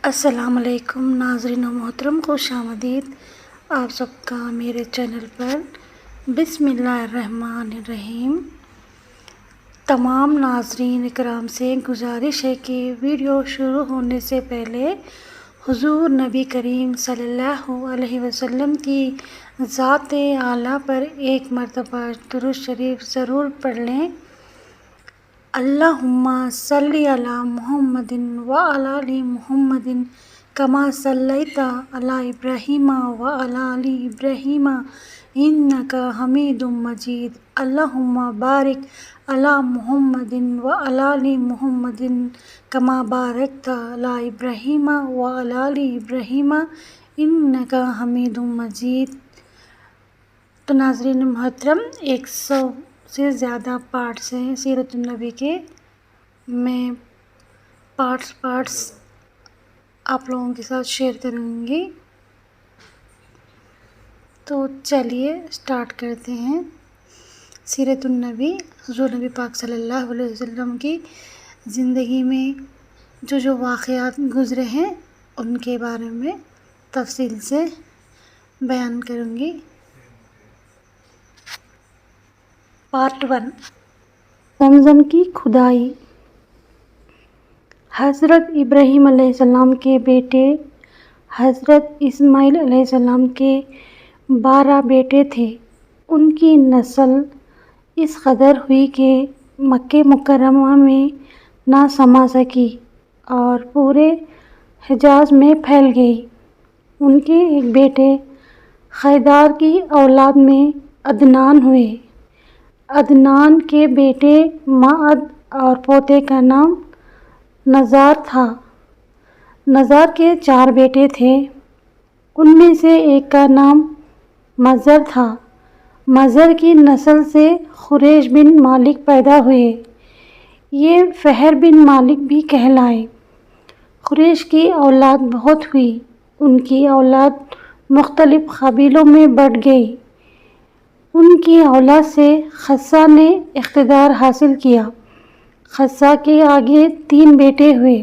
السلام علیکم ناظرین و محترم، خوش آمدید آپ سب کا میرے چینل پر۔ بسم اللہ الرحمن الرحیم۔ تمام ناظرین اکرام سے گزارش ہے کہ ویڈیو شروع ہونے سے پہلے حضور نبی کریم صلی اللہ علیہ وسلم کی ذات اعلیٰ پر ایک مرتبہ درود شریف ضرور پڑھ لیں۔ اللہم صلی علی محمد وعلی آل محمد کما صلیت علی ابراہیم وعلی آل ابراہیم انک حمید مجید۔ اللہم بارک علی محمد وعلی آل محمد کما بارکت علی ابراہیم وعلی آل ابراہیم انک حمید مجید۔ تو ناظرین محترم، 100 سے زیادہ پارٹس ہیں سیرت النبی کے۔ میں پارٹس آپ لوگوں کے ساتھ شیئر کروں گی۔ تو چلیے سٹارٹ کرتے ہیں۔ سیرت النبی، حضور نبی پاک صلی اللہ علیہ وسلم کی زندگی میں جو واقعات گزرے ہیں ان کے بارے میں تفصیل سے بیان کروں گی۔ پارٹ 1، زمزم کی کھدائی۔ حضرت ابراہیم علیہ السلام کے بیٹے حضرت اسماعیل علیہ السلام کے 12 بیٹے تھے۔ ان کی نسل اس قدر ہوئی کہ مکہ مکرمہ میں نہ سما سکی اور پورے حجاز میں پھیل گئی۔ ان کے ایک بیٹے خیدار کی اولاد میں عدنان ہوئے۔ عدنان کے بیٹے معد اور پوتے کا نام نزار تھا۔ نزار کے 4 بیٹے تھے، ان میں سے ایک کا نام مضر تھا۔ مضر کی نسل سے قریش بن مالک پیدا ہوئے، یہ فہر بن مالک بھی کہلائے۔ قریش کی اولاد بہت ہوئی، ان کی اولاد مختلف قبیلوں میں بٹ گئی۔ ان کی اولاد سے خصا نے اقتدار حاصل کیا۔ خصا کے آگے 3 بیٹے ہوئے،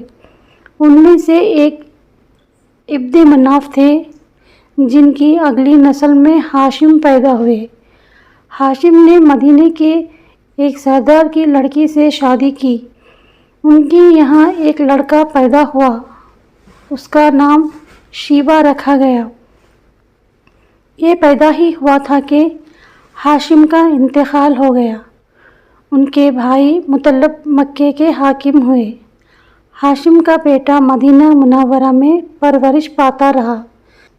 ان میں سے ایک عبد مناف تھے، جن کی اگلی نسل میں ہاشم پیدا ہوئے۔ ہاشم نے مدینے کے ایک سردار کی لڑکی سے شادی کی۔ ان کی یہاں ایک لڑکا پیدا ہوا، اس کا نام شیبہ رکھا گیا۔ یہ پیدا ہی ہوا تھا کہ ہاشم کا انتقال ہو گیا۔ ان کے بھائی مطلب مکے کے حاکم ہوئے۔ ہاشم کا بیٹا مدینہ منورہ میں پرورش پاتا رہا۔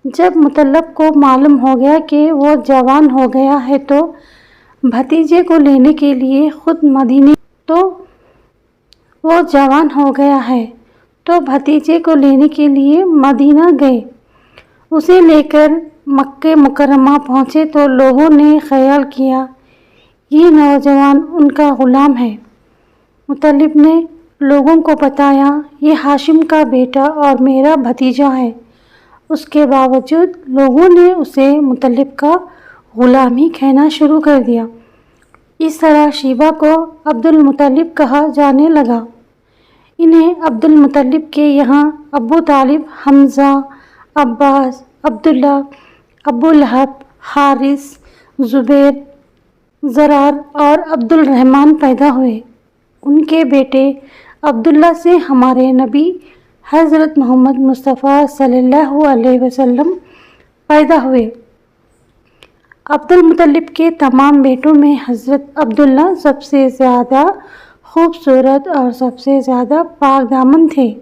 جب مطلب کو معلوم ہو گیا کہ وہ جوان ہو گیا ہے تو بھتیجے کو لینے کے لیے خود مدینہ گئے۔ اسے لے کر مکہ مکرمہ پہنچے تو لوگوں نے خیال کیا یہ نوجوان ان کا غلام ہے۔ مطلب نے لوگوں کو بتایا یہ ہاشم کا بیٹا اور میرا بھتیجا ہے۔ اس کے باوجود لوگوں نے اسے مطلب کا غلام ہی کہنا شروع کر دیا۔ اس طرح شیبہ کو عبد المطلب کہا جانے لگا۔ انہیں عبد المطلب کے یہاں ابو طالب، حمزہ، عباس، عبداللہ، ابو لہب، حارث، زبیر، زرار اور عبد الرحمن پیدا ہوئے۔ ان کے بیٹے عبداللہ سے ہمارے نبی حضرت محمد مصطفیٰ صلی اللہ علیہ وسلم پیدا ہوئے۔ عبد المطلب کے تمام بیٹوں میں حضرت عبداللہ سب سے زیادہ خوبصورت اور سب سے زیادہ پاک دامن تھے۔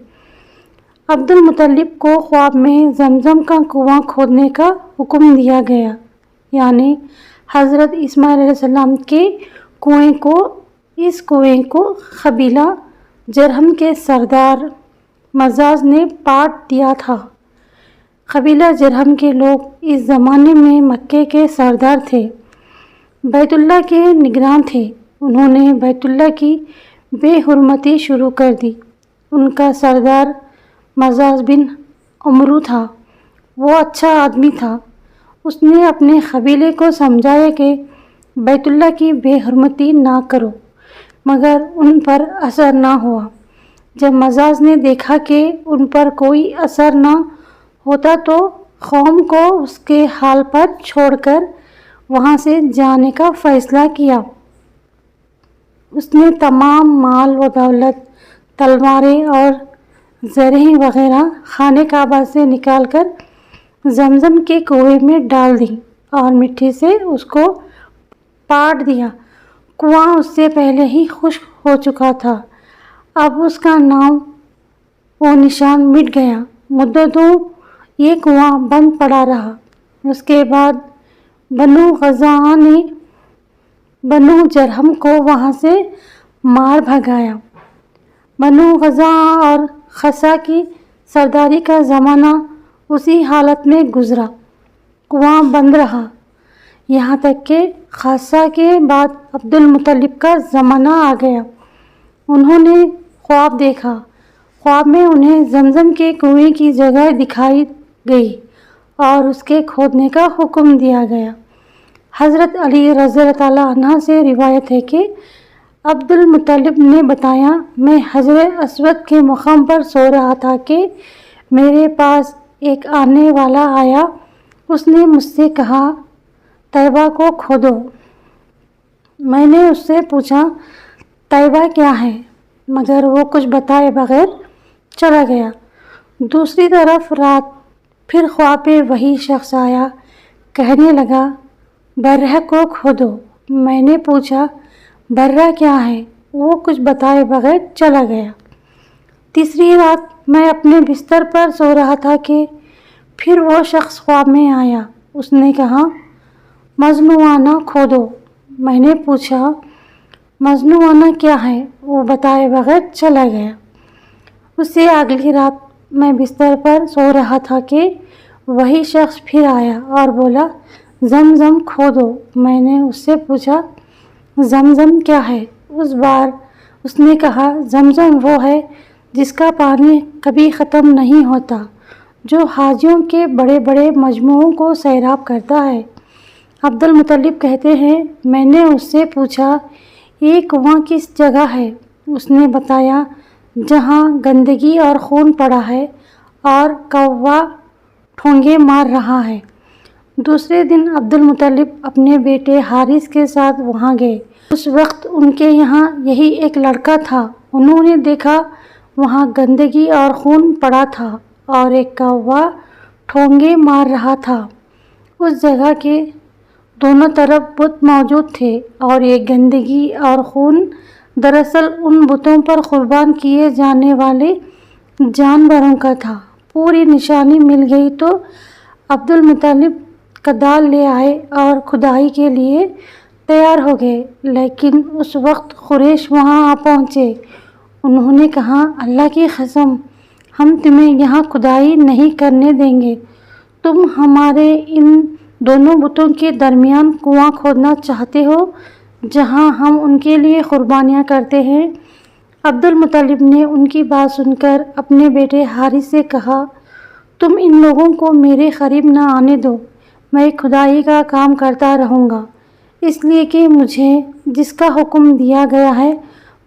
عبد المطلب کو خواب میں زمزم کا کنواں کھودنے کا حکم دیا گیا، یعنی حضرت اسماعیل علیہ السلام کے کنویں کو۔ اس کنویں کو قبیلہ جرہم کے سردار مزاز نے پاٹ دیا تھا۔ قبیلہ جرہم کے لوگ اس زمانے میں مکے کے سردار تھے، بیت اللہ کے نگراں تھے۔ انہوں نے بیت اللہ کی بے حرمتی شروع کر دی۔ ان کا سردار مزاز بن عمرو تھا، وہ اچھا آدمی تھا۔ اس نے اپنے قبیلے کو سمجھایا کہ بیت اللہ کی بے حرمتی نہ کرو، مگر ان پر اثر نہ ہوا۔ جب مزاج نے دیکھا کہ ان پر کوئی اثر نہ ہوتا تو قوم کو اس کے حال پر چھوڑ کر وہاں سے جانے کا فیصلہ کیا۔ اس نے تمام مال و دولت، تلواریں اور زرہیں وغیرہ خانہ کعبہ سے نکال کر زمزم کے کنویں میں ڈال دی اور مٹی سے اس کو پاٹ دیا۔ کنواں اس سے پہلے ہی خشک ہو چکا تھا، اب اس کا نام و نشان مٹ گیا۔ مدتوں یہ کنواں بند پڑا رہا۔ اس کے بعد بنو غزاہ نے بنو جرہم کو وہاں سے مار بھگایا۔ بنو غزاہ اور خزاع کی سرداری کا زمانہ اسی حالت میں گزرا، کنواں بند رہا، یہاں تک کہ خزاع کے بعد عبد المطلب کا زمانہ آ گیا۔ انہوں نے خواب دیکھا۔ خواب میں انہیں زمزم کے کنویں کی جگہ دکھائی گئی اور اس کے کھودنے کا حکم دیا گیا۔ حضرت علی رضی اللہ تعالیٰ عنہ سے روایت ہے کہ عبد المطلب نے بتایا، میں حجر اسود کے مقام پر سو رہا تھا کہ میرے پاس ایک آنے والا آیا۔ اس نے مجھ سے کہا، طیبہ کو کھودو۔ میں نے اس سے پوچھا، طیبہ کیا ہے؟ مگر وہ کچھ بتائے بغیر چلا گیا۔ دوسری طرف رات پھر خواب میں وہی شخص آیا، کہنے لگا، برہ کو کھودو۔ میں نے پوچھا، برہ کیا ہے؟ وہ کچھ بتائے بغیر چلا گیا۔ تیسری رات میں اپنے بستر پر سو رہا تھا کہ پھر وہ شخص خواب میں آیا۔ اس نے کہا، مجنونہ کھودو۔ میں نے پوچھا، مجنونہ کیا ہے؟ وہ بتائے بغیر چلا گیا۔ اس سے اگلی رات میں بستر پر سو رہا تھا کہ وہی شخص پھر آیا اور بولا، زمزم کھودو۔ میں نے اس سے پوچھا، زمزم کیا ہے؟ اس بار اس نے کہا، زمزم وہ ہے جس کا پانی کبھی ختم نہیں ہوتا، جو حاجیوں کے بڑے بڑے مجموعوں کو سیراب کرتا ہے۔ عبد المطلب کہتے ہیں، میں نے اس سے پوچھا، یہ کنواں کس جگہ ہے؟ اس نے بتایا، جہاں گندگی اور خون پڑا ہے اور کوا ٹھونگے مار رہا ہے۔ دوسرے دن عبد المطلب اپنے بیٹے حارث کے ساتھ وہاں گئے۔ اس وقت ان کے یہاں یہی ایک لڑکا تھا۔ انہوں نے دیکھا وہاں گندگی اور خون پڑا تھا اور ایک کوا ٹھونگے مار رہا تھا۔ اس جگہ کے دونوں طرف بت موجود تھے اور یہ گندگی اور خون دراصل ان بتوں پر قربان کیے جانے والے جانوروں کا تھا۔ پوری نشانی مل گئی تو عبد المطلب کدال لے آئے اور کھدائی کے لیے تیار ہو گئے، لیکن اس وقت قریش وہاں آ پہنچے۔ انہوں نے کہا، اللہ کی قسم، ہم تمہیں یہاں کھدائی نہیں کرنے دیں گے۔ تم ہمارے ان دونوں بتوں کے درمیان کنواں کھودنا چاہتے ہو جہاں ہم ان کے لیے قربانیاں کرتے ہیں؟ عبد المطلب نے ان کی بات سن کر اپنے بیٹے حارث سے کہا، تم ان لوگوں کو میرے قریب نہ آنے دو، میں کھدائی کا کام کرتا رہوں گا، اس لیے کہ مجھے جس کا حکم دیا گیا ہے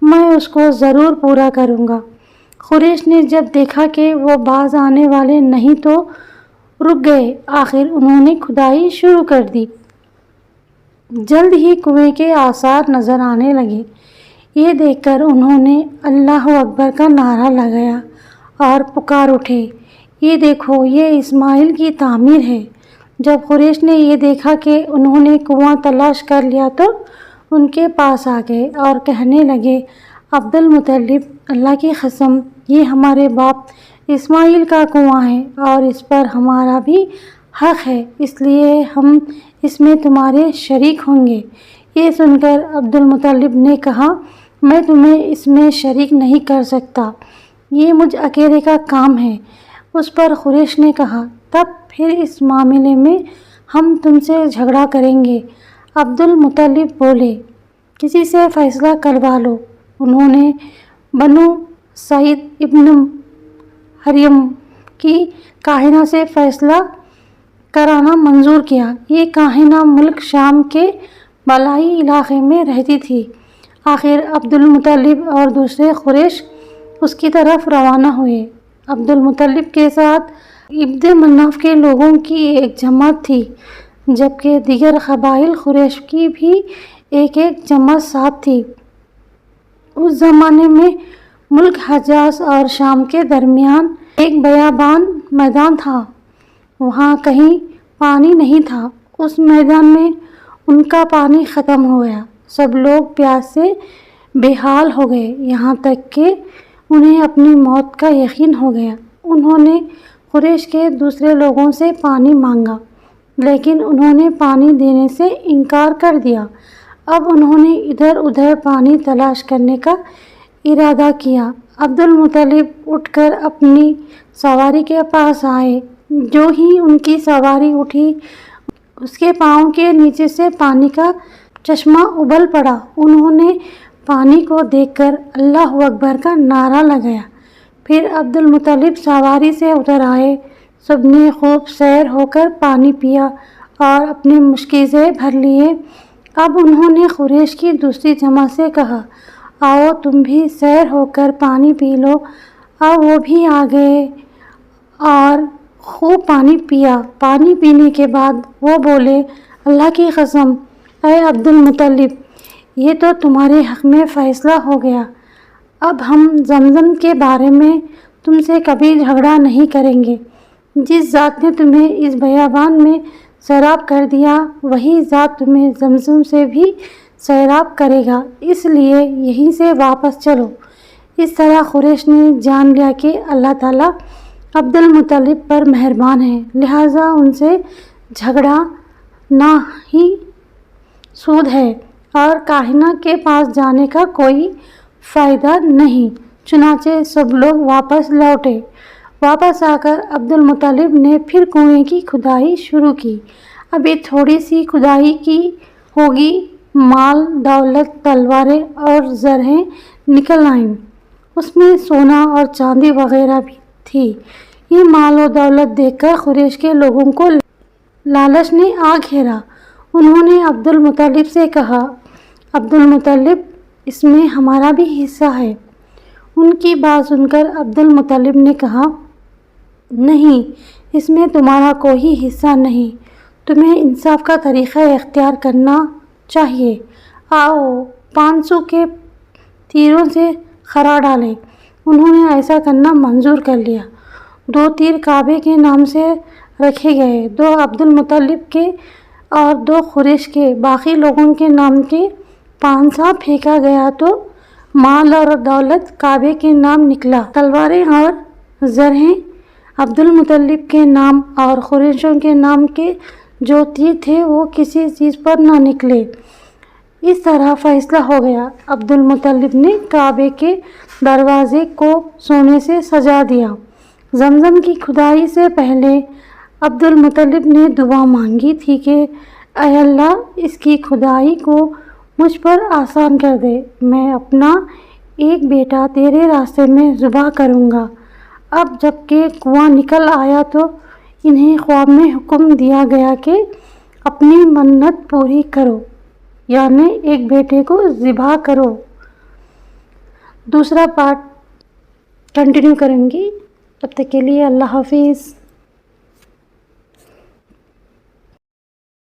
میں اس کو ضرور پورا کروں گا۔ قریش نے جب دیکھا کہ وہ باز آنے والے نہیں تو رک گئے۔ آخر انہوں نے کھدائی شروع کر دی۔ جلد ہی کنویں کے آثار نظر آنے لگے۔ یہ دیکھ کر انہوں نے اللہ اکبر کا نعرہ لگایا اور پکار اٹھے، یہ دیکھو، یہ اسماعیل کی تعمیر ہے۔ جب قریش نے یہ دیکھا کہ انہوں نے کنواں تلاش کر لیا تو ان کے پاس آ گئے اور کہنے لگے، عبد المطلب، اللہ کی قسم، یہ ہمارے باپ اسماعیل کا کنواں ہے اور اس پر ہمارا بھی حق ہے، اس لیے ہم اس میں تمہارے شریک ہوں گے۔ یہ سن کر عبد المطلب نے کہا، میں تمہیں اس میں شریک نہیں کر سکتا، یہ مجھ اکیلے کا کام ہے۔ اس پر قریش نے کہا، تب پھر اس معاملے میں ہم تم سے جھگڑا کریں گے۔ عبد المطلب بولے، کسی سے فیصلہ کروا لو۔ انہوں نے بنو سعید ابن حریم کی کاہنہ سے فیصلہ کرانا منظور کیا۔ یہ کاہنہ ملک شام کے بالائی علاقے میں رہتی تھی۔ آخر عبد المطلب اور دوسرے قریش اس کی طرف روانہ ہوئے۔ عبد المطلب کے ساتھ عبد مناف کے لوگوں کی ایک جماعت تھی، جبکہ دیگر قبائل قریش کی بھی ایک جماعت ساتھ تھی۔ اس زمانے میں ملک حجاز اور شام کے درمیان ایک بیابان میدان تھا، وہاں کہیں پانی نہیں تھا۔ اس میدان میں ان کا پانی ختم ہو گیا، سب لوگ پیاس سے بے حال ہو گئے، یہاں تک کہ انہیں اپنی موت کا یقین ہو گیا۔ انہوں نے قریش کے دوسرے لوگوں سے پانی مانگا، لیکن انہوں نے پانی دینے سے انکار کر دیا۔ اب انہوں نے ادھر ادھر پانی تلاش کرنے کا ارادہ کیا۔ عبد المطلب اٹھ کر اپنی سواری کے پاس آئے۔ جو ہی ان کی سواری اٹھی، اس کے پاؤں کے نیچے سے پانی کا چشمہ ابل پڑا۔ انہوں نے پانی کو دیکھ کر اللہ اکبر کا نعرہ لگایا۔ پھر عبد المطلب سواری سے اتر آئے۔ سب نے خوب سیر ہو کر پانی پیا اور اپنے مشکیزیں بھر لیے۔ اب انہوں نے قریش کی دوسری جماعت سے کہا، آؤ تم بھی سیر ہو کر پانی پی لو۔ اب وہ بھی آ گئے اور خوب پانی پیا۔ پانی پینے کے بعد وہ بولے، اللہ کی قسم، اے عبد المطلب، یہ تو تمہارے حق میں فیصلہ ہو گیا۔ اب ہم زمزم کے بارے میں تم سے کبھی جھگڑا نہیں کریں گے۔ جس ذات نے تمہیں اس بیابان میں سیراب کر دیا، وہی ذات تمہیں زمزم سے بھی سیراب کرے گا، اس لیے یہیں سے واپس چلو۔ اس طرح قریش نے جان لیا کہ اللہ تعالیٰ عبد المطلب پر مہربان ہے، لہٰذا ان سے جھگڑا نہ ہی سود ہے اور کاہنہ کے پاس جانے کا کوئی فائدہ نہیں۔ چنانچہ سب لوگ واپس لوٹے۔ واپس آ کر عبد المطلب نے پھر کنویں کی کھدائی شروع کی۔ ابھی تھوڑی سی کھدائی کی ہوگی، مال دولت، تلواریں اور زرہیں نکل آئیں۔ اس میں سونا اور چاندی وغیرہ بھی تھی۔ یہ مال و دولت دیکھ کر قریش کے لوگوں کو لالچ نے آ گھیرا۔ انہوں نے عبد المطلب سے کہا، عبد المطلب، اس میں ہمارا بھی حصہ ہے۔ ان کی بات سن کر عبد المطلب نے کہا، نہیں، اس میں تمہارا کوئی حصہ نہیں، تمہیں انصاف کا طریقہ اختیار کرنا چاہیے۔ آؤ 500 کے تیروں سے خرا ڈالیں۔ انہوں نے ایسا کرنا منظور کر لیا۔ 2 تیر کعبے کے نام سے رکھے گئے، 2 عبد المطلب کے اور 2 قریش کے، باقی لوگوں کے نام کے 500 پھینکا گیا تو مال اور دولت کعبے کے نام نکلا۔ تلواریں اور زرہیں عبد المطلب کے نام اور قریشوں کے نام کے جو تیر تھے وہ کسی چیز پر نہ نکلے۔ اس طرح فیصلہ ہو گیا۔ عبد المطلب نے کعبے کے دروازے کو سونے سے سجا دیا۔ زمزم کی کھدائی سے پہلے عبد المطلب نے دعا مانگی تھی کہ اے اللہ، اس کی کھدائی کو مجھ پر آسان کر دے، میں اپنا ایک بیٹا تیرے راستے میں ذبح کروں گا۔ اب جب کہ کنواں نکل آیا تو انہیں خواب میں حکم دیا گیا کہ اپنی منت پوری کرو، یعنی ایک بیٹے کو ذبح کرو۔ دوسرا پارٹ کنٹینیو کریں گی، تب تک کے لیے اللہ حافظ۔